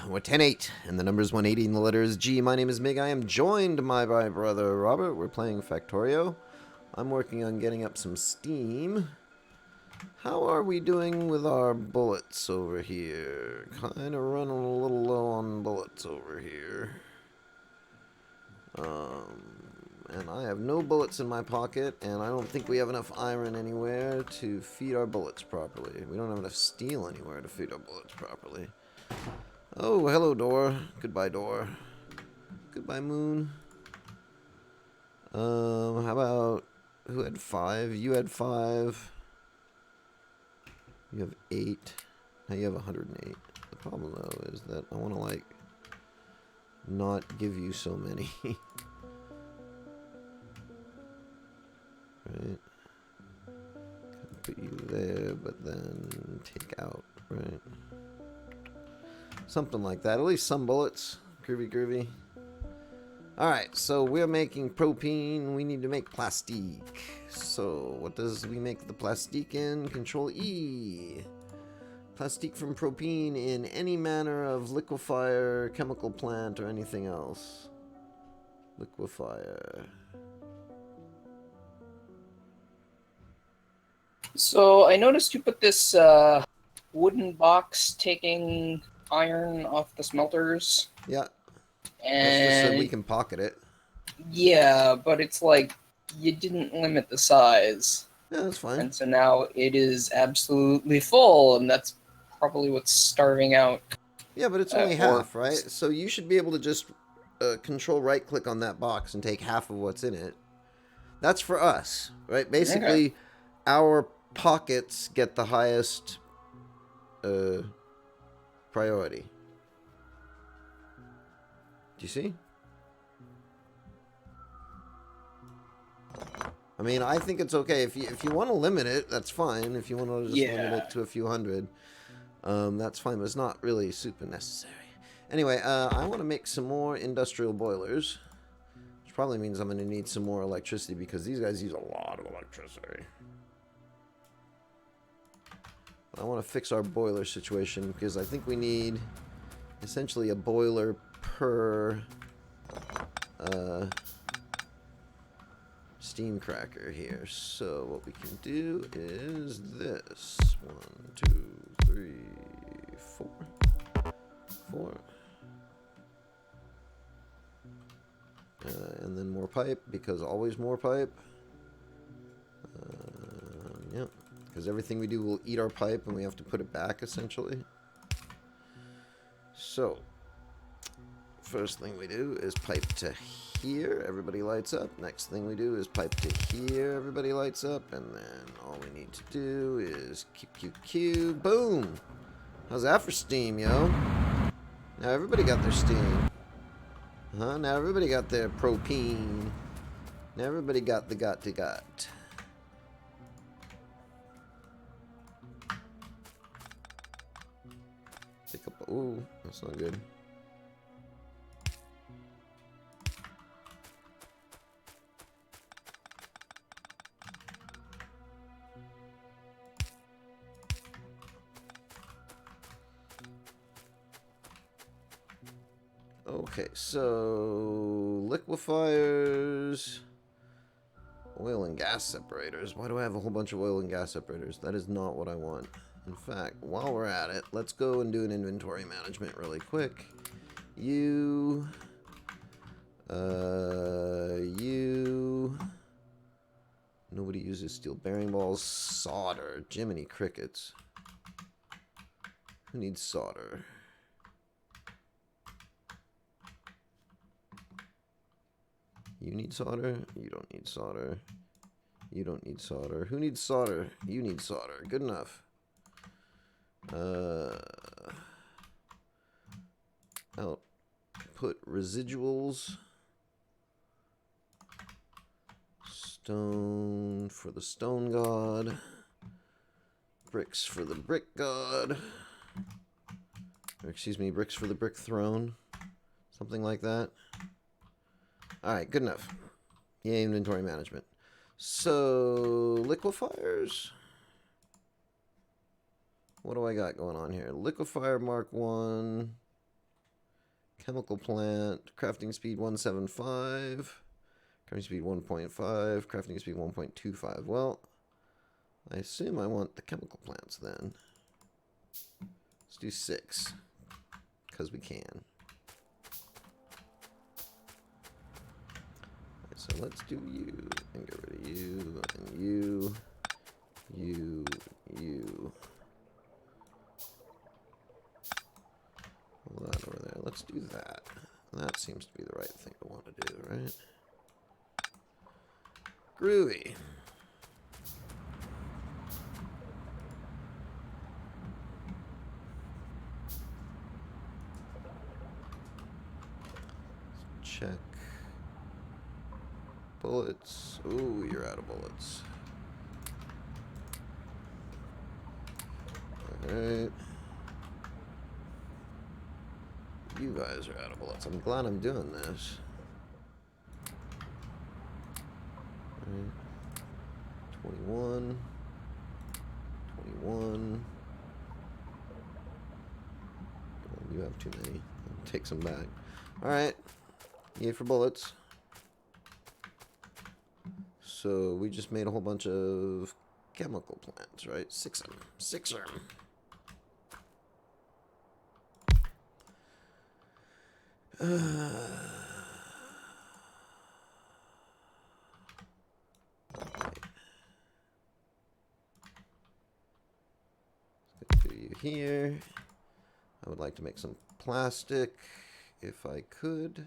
We're 10-8, and the number is 180, and the letter is G. My name is Mig. I am joined by my brother Robert. We're playing Factorio. I'm working on getting up some steam. How are we doing with our bullets over here? Kind of running a little low on bullets over here. And I have no bullets in my pocket, and I don't think we have enough iron anywhere to feed our bullets properly. We don't have enough steel anywhere to feed our bullets properly. Oh, hello, door. Goodbye, door. Goodbye, moon. How about... Who had 5? You had 5. You have 8. Now you have 108. The problem, though, is that I want to, like, not give you so many. Right? Put you there, but then take out, right? Something like that. At least some bullets. Groovy, groovy. Alright, so we're making propene. We need to make plastique. So, what does we make the plastique in? Control E. Plastique from propene in any manner of liquefier, chemical plant, or anything else. Liquefier. So I noticed you put this wooden box taking iron off the smelters. Yeah. And That's just so we can pocket it. yeah, but it's like you didn't limit the size. Yeah, that's fine. And so now it is absolutely full, and that's probably what's starving out. Yeah, but it's only half, right? So you should be able to just control right-click on that box and take half of what's in it. That's for us, right? Basically, our pockets get the highest priority. Do you see? I mean, I think it's okay. If you want to limit it, that's fine. If you want to just limit it to a few hundred, that's fine. But it's not really super necessary. Anyway, I want to make some more industrial boilers. Which probably means I'm going to need some more electricity because these guys use a lot of electricity. I want to fix our boiler situation because I think we need essentially a boiler per steam cracker here. So what we can do is this. 1, 2, 3, 4. 4. And then more pipe, because always more pipe. Yep. Because everything we do will eat our pipe, and we have to put it back, essentially. So, first thing we do is pipe to here, everybody lights up. Next thing we do is pipe to here, everybody lights up. And then all we need to do is Q, boom! How's that for steam, yo? Now everybody got their steam. Now everybody got their propene. Now everybody got the got. Pick up. Ooh, that's not good. Okay, so liquefiers, oil and gas separators. Why do I have a whole bunch of oil and gas separators? That is not what I want. In fact, while we're at it, let's go and do an inventory management really quick. You. Nobody uses steel bearing balls. Solder. Jiminy crickets. Who needs solder? You need solder? You don't need solder. You don't need solder. Who needs solder? You need solder. Good enough. Output residuals. Stone for the stone god. Bricks for the brick god. Or excuse me, bricks for the brick throne. Something like that. Alright, good enough. Yay, inventory management. So, liquefiers. What do I got going on here? Liquefier Mark 1. Chemical plant, crafting speed 175, crafting speed 1.5, crafting speed 1.25. Well, I assume I want the chemical plants then. Let's do 6, because we can. Right, so let's do you, and get rid of you, and you. Hold that over there. Let's do that. That seems to be the right thing to want to do, right? Groovy. Check. Bullets. Ooh, you're out of bullets. Alright. You guys are out of bullets. I'm glad I'm doing this. Right. 21. 21. Oh, you have too many. I'll take some back. Alright. Yay for bullets. So we just made a whole bunch of chemical plants, right? 6 of them. 6 of them. Let's get to you here. I would like to make some plastic if I could.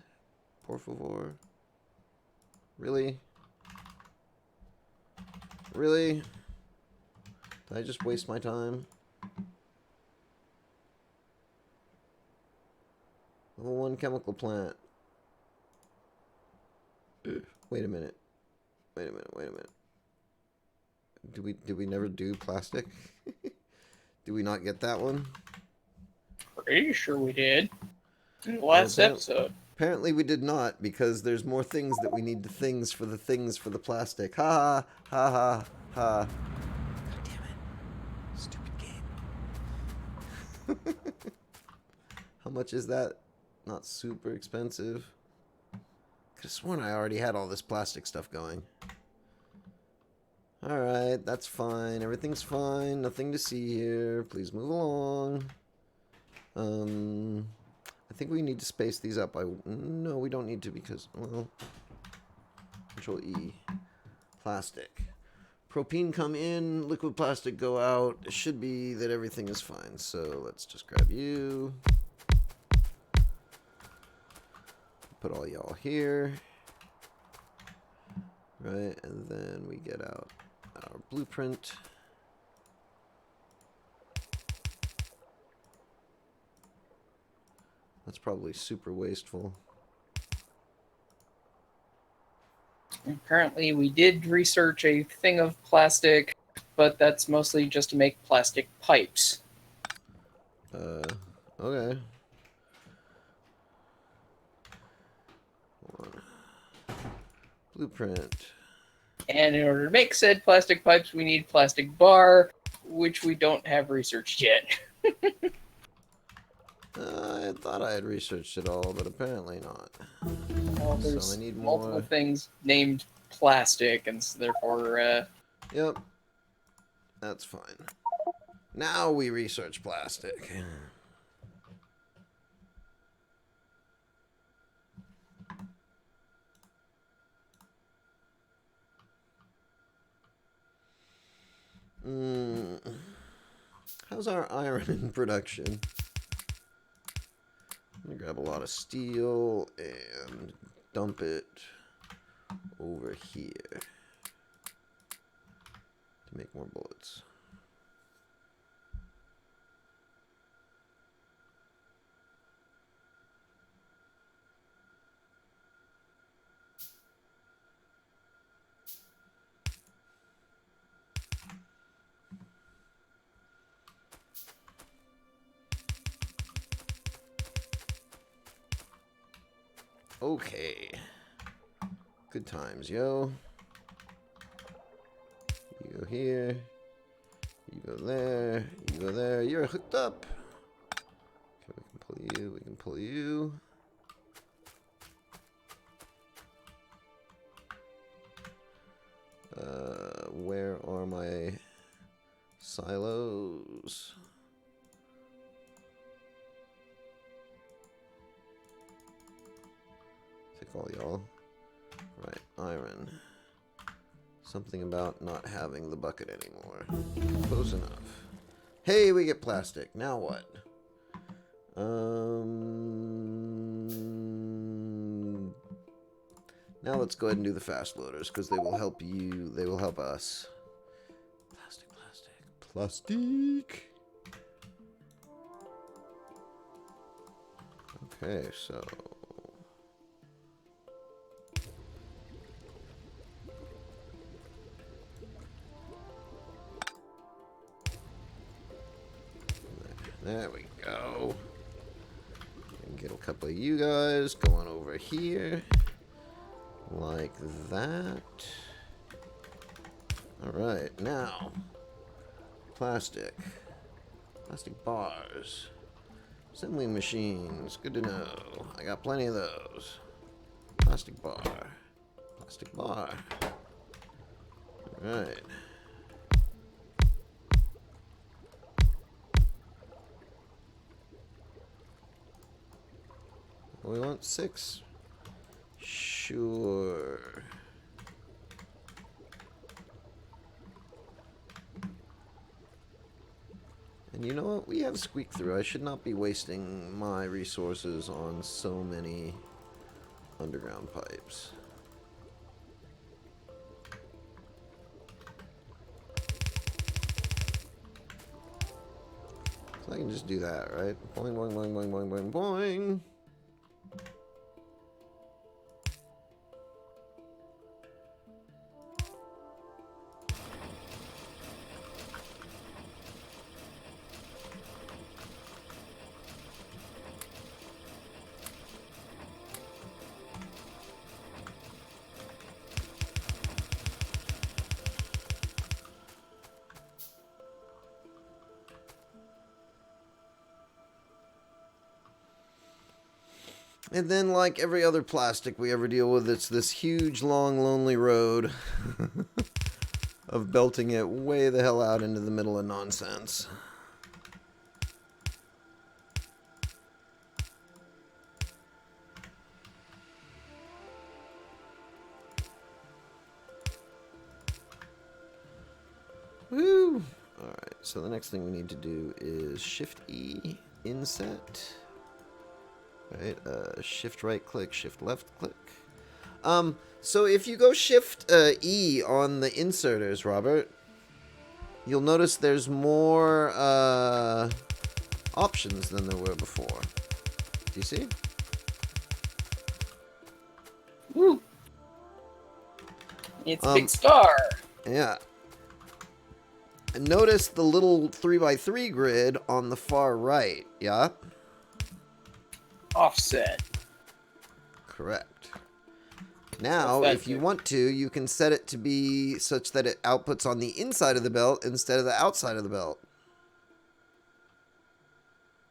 Por favor. Really? Really? Did I just waste my time? Level 1 chemical plant. Wait a minute. Wait a minute. Did we never do plastic? Did we not get that one? Pretty sure we did. In the last episode. Apparently we did not, because there's more things that we need the things for the plastic. Ha ha ha ha. God damn it. Stupid game. How much is that? Not super expensive. Could have sworn I already had all this plastic stuff going. Alright, that's fine. Everything's fine. Nothing to see here. Please move along. I think we need to space these up. No, we don't need to because, well, Control E. Plastic. Propene come in, liquid plastic go out. It should be that everything is fine. So let's just grab you. Put all y'all here. Right, and then we get out our blueprint. That's probably super wasteful. And currently, we did research a thing of plastic, but that's mostly just to make plastic pipes. Okay. Hold on. Blueprint. And in order to make said plastic pipes, we need plastic bar, which we don't have researched yet. I thought I had researched it all, but apparently not. Well, there's so I need multiple more things named plastic, and so therefore, Yep. That's fine. Now we research plastic. How's our iron in production? I'm gonna grab a lot of steel and dump it over here to make more bullets. Okay. Good times, yo. You go here. You go there. You go there. You're hooked up. Okay, we can pull you. We can pull you. silos. Take all y'all. Right, iron. Something about not having the bucket anymore. Close enough. Hey, we get plastic. Now what? Now let's go ahead and do the fast loaders, because they will help you. They will help us. Plastic, plastic, plastic. Okay, so. There we go. And get a couple of you guys going over here. Like that. Alright, now. Plastic. Plastic bars. Assembling machines. Good to know. I got plenty of those. Plastic bar. Plastic bar. Alright. We want 6. Sure. And you know what? We have Squeak through. I should not be wasting my resources on so many underground pipes. So I can just do that, right? Boing, boing, boing, boing, boing, boing, boing. And then, like every other plastic we ever deal with, it's this huge, long, lonely road of belting it way the hell out into the middle of nonsense. Woo! Alright, so the next thing we need to do is Shift-E, inset. Right, shift right click, shift left click. So if you go shift E on the inserters, Robert, you'll notice there's more options than there were before. Do you see? Woo! It's Big Star. Yeah. And notice the little 3x3 grid on the far right, yeah? Offset. Correct. Now, if you want to, you can set it to be such that it outputs on the inside of the belt instead of the outside of the belt.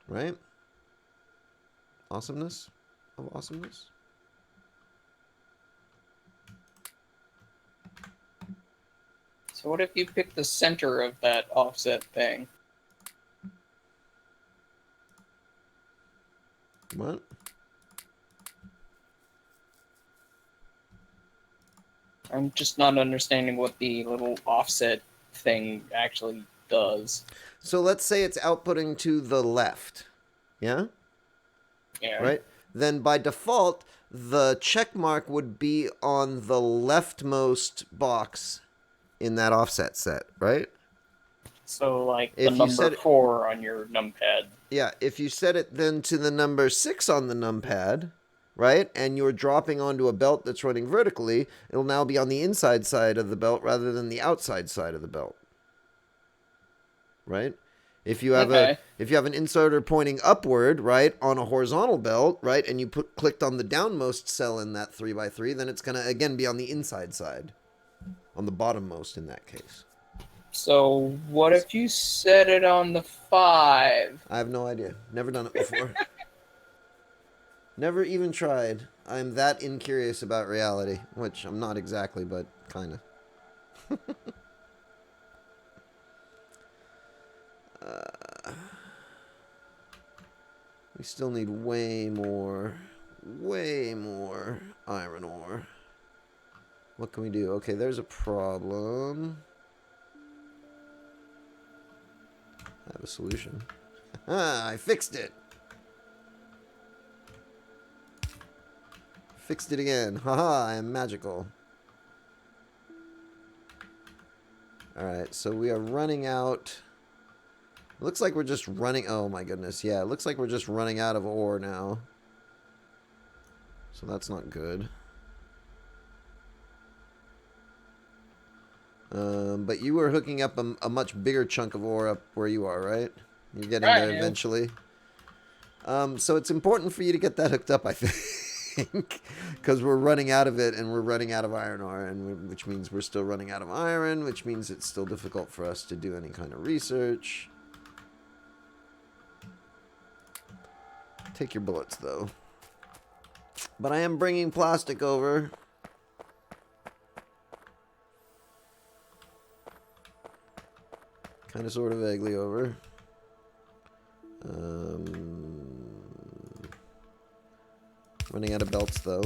Right? Awesomeness of awesomeness. So what if you pick the center of that offset thing? What? I'm just not understanding what the little offset thing actually does. So let's say it's outputting to the left. Yeah? Yeah. Right? Then by default, the check mark would be on the leftmost box in that offset set, right? So like If the you number set it, 4 on your numpad. yeah, if you set it then to the number 6 on the numpad, right, and you're dropping onto a belt that's running vertically, it'll now be on the inside side of the belt rather than the outside side of the belt. Right? If you have an inserter pointing upward, right, on a horizontal belt, right, and you clicked on the downmost cell in that 3x3, then it's going to again be on the inside side. On the bottommost in that case. So what if you set it on the 5? I have no idea. Never done it before. Never even tried. I'm that incurious about reality, which I'm not exactly, but kind of. We still need way more iron ore. What can we do? Okay, there's a problem. I have a solution. Ah, I fixed it. Fixed it again. Haha, I am magical. Alright, so we are running out. Looks like we're just running. Oh my goodness, yeah. It looks like we're just running out of ore now. So that's not good. But you were hooking up a much bigger chunk of ore up where you are, right? You're getting there eventually. So it's important for you to get that hooked up, I think. Because we're running out of it, and we're running out of iron ore, and which means we're still running out of iron, which means it's still difficult for us to do any kind of research. Take your bullets, though. But I am bringing plastic over. Kind of, sort of, vaguely over. Running out of belts, though.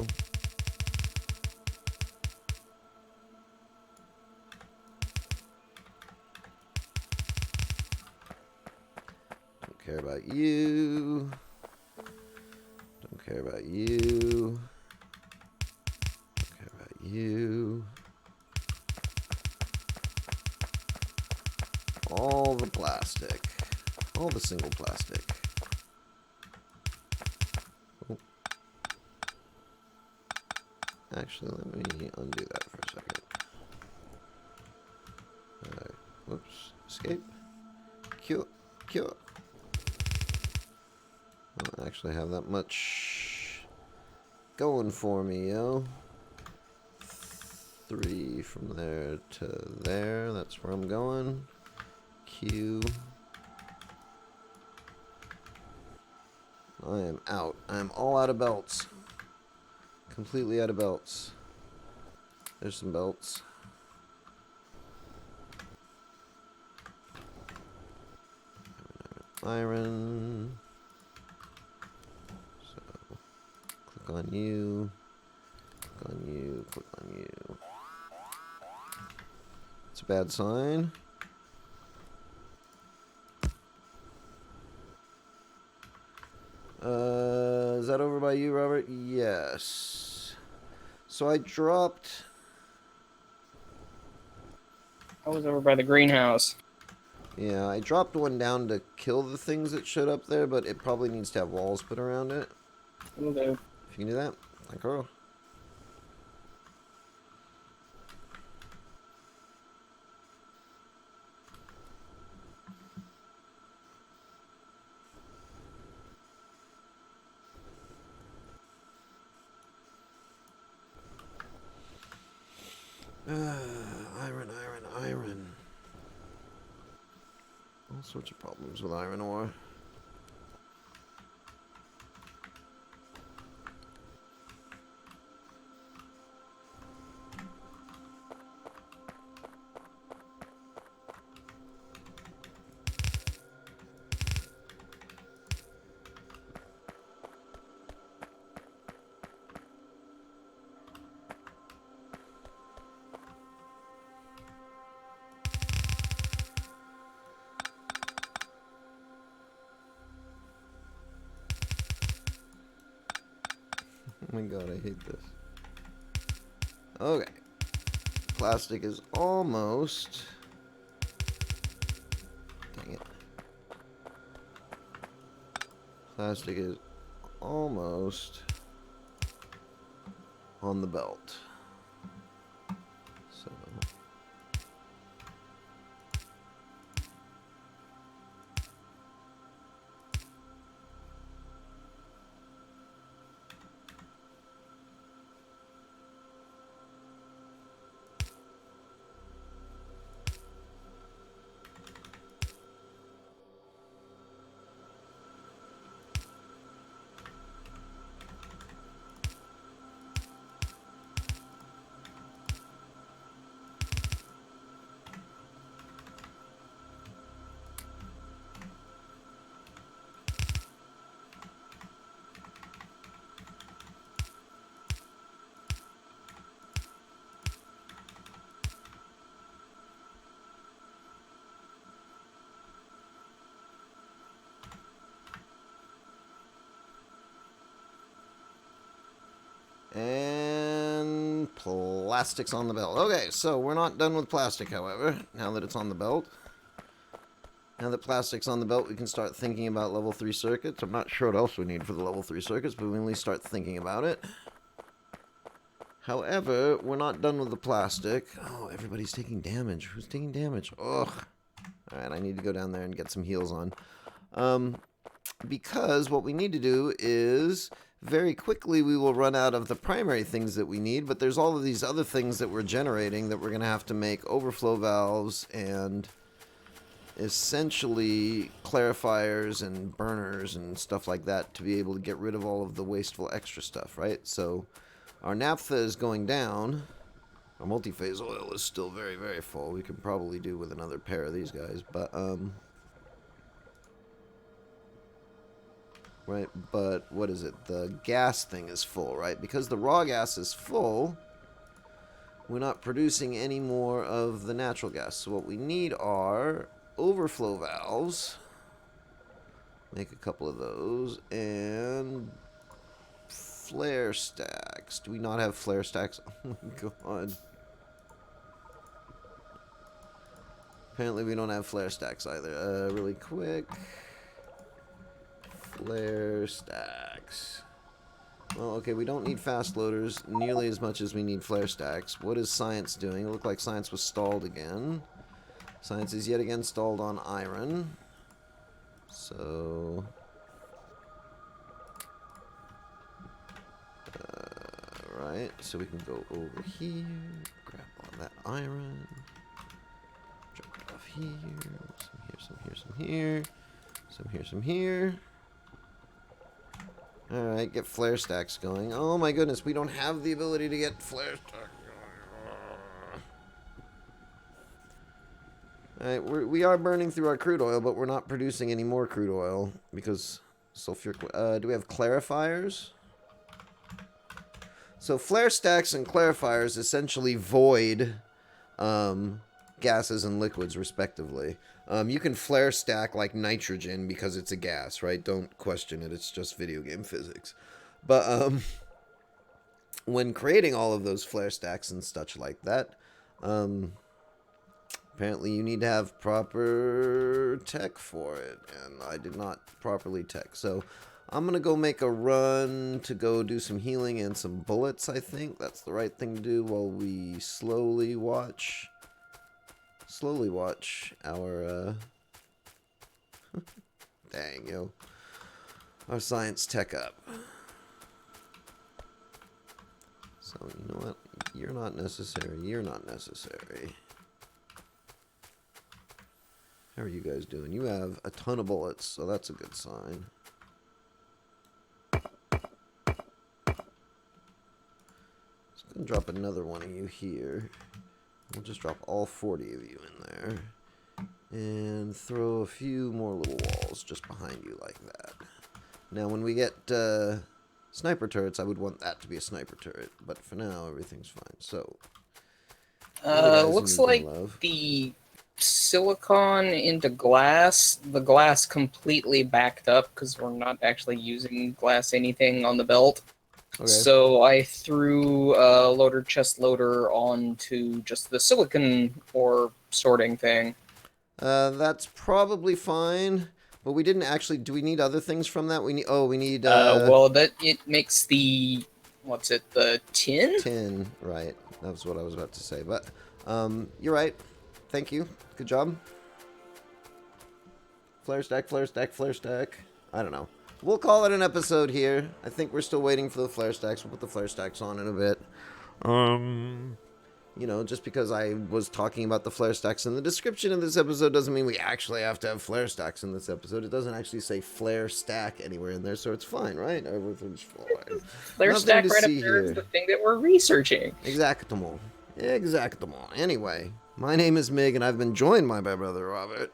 Don't care about you. Don't care about you. Don't care about you. All the plastic. All the single plastic. Oh. Actually, let me undo that for a second. Alright. Whoops. Escape. Cure. Cure. I don't actually have that much going for me, yo. 3 from there to there. That's where I'm going. Q. I am out. I am all out of belts. Completely out of belts. There's some belts. Iron. So, click on you. Click on you. Click on you. It's a bad sign. Is that over by you, Robert? Yes. So I dropped... I was over by the greenhouse. Yeah, I dropped one down to kill the things that showed up there, but it probably needs to have walls put around it. Will do. If you can do that, thank you. Iron. All sorts of problems with iron ore. Oh my god, I hate this. Okay. Plastic is almost... Dang it. Plastic is almost on the belt. So... Plastics on the belt. Okay, so we're not done with plastic, however, now that it's on the belt. Now that plastic's on the belt, we can start thinking about level 3 circuits. I'm not sure what else we need for the level 3 circuits, but we can at least start thinking about it. However, we're not done with the plastic. Oh, everybody's taking damage. Who's taking damage? Ugh. Alright, I need to go down there and get some heals on. Because what we need to do is, very quickly we will run out of the primary things that we need, but there's all of these other things that we're generating that we're going to have to make overflow valves and essentially clarifiers and burners and stuff like that to be able to get rid of all of the wasteful extra stuff, right? So our naphtha is going down. Our multi-phase oil is still very, very full. We could probably do with another pair of these guys, but right, but what is it? The gas thing is full, right? Because the raw gas is full, we're not producing any more of the natural gas. So what we need are overflow valves. Make a couple of those. And flare stacks. Do we not have flare stacks? Oh my god. Apparently we don't have flare stacks either. Really quick. Flare stacks. Well, okay, we don't need fast loaders nearly as much as we need flare stacks. What is science doing? It looked like science was stalled again. Science is yet again stalled on iron. So... right, so we can go over here, grab all that iron, drop it off here, some here, some here, some here, some here, some here. Alright, get flare stacks going. Oh my goodness, we don't have the ability to get flare stacks going. Alright, we are burning through our crude oil, but we're not producing any more crude oil because sulfuric... do we have clarifiers? So flare stacks and clarifiers essentially void gases and liquids, respectively. You can flare stack like nitrogen because it's a gas, right? Don't question it. It's just video game physics. But when creating all of those flare stacks and such like that, apparently you need to have proper tech for it. And I did not properly tech. So I'm going to go make a run to go do some healing and some bullets, I think. That's the right thing to do while we slowly watch our, dang, yo, our science tech up. So, you know what? You're not necessary. You're not necessary. How are you guys doing? You have a ton of bullets, so that's a good sign. Just gonna drop another one of you here. We'll just drop all 40 of you in there. And throw a few more little walls just behind you like that. Now, when we get sniper turrets, I would want that to be a sniper turret. But for now, everything's fine. So, looks like the silicon into glass, the glass completely backed up because we're not actually using glass anything on the belt. Okay. So I threw a loader chest loader onto just the silicon ore sorting thing. That's probably fine, but we didn't actually. Do we need other things from that? We need. Oh, we need. Well, that it makes the what's it? The tin. Tin, right? That was what I was about to say. But you're right. Thank you. Good job. Flare stack, flare stack, flare stack. I don't know. We'll call it an episode here. I think we're still waiting for the flare stacks. We'll put the flare stacks on in a bit. You know, just because I was talking about the flare stacks in the description of this episode doesn't mean we actually have to have flare stacks in this episode. It doesn't actually say flare stack anywhere in there, so it's fine, right? Everything's fine. Flare stack right up there is the thing that we're researching. Exactamo. Exactamo. Anyway, my name is Mig, and I've been joined by my brother Robert.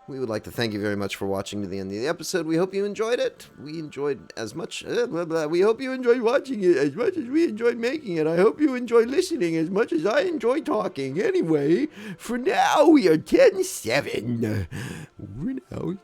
We would like to thank you very much for watching to the end of the episode. We hope you enjoyed it. We enjoyed as much... We hope you enjoyed watching it as much as we enjoyed making it. I hope you enjoyed listening as much as I enjoy talking. Anyway, for now, we are 10-7. We're now...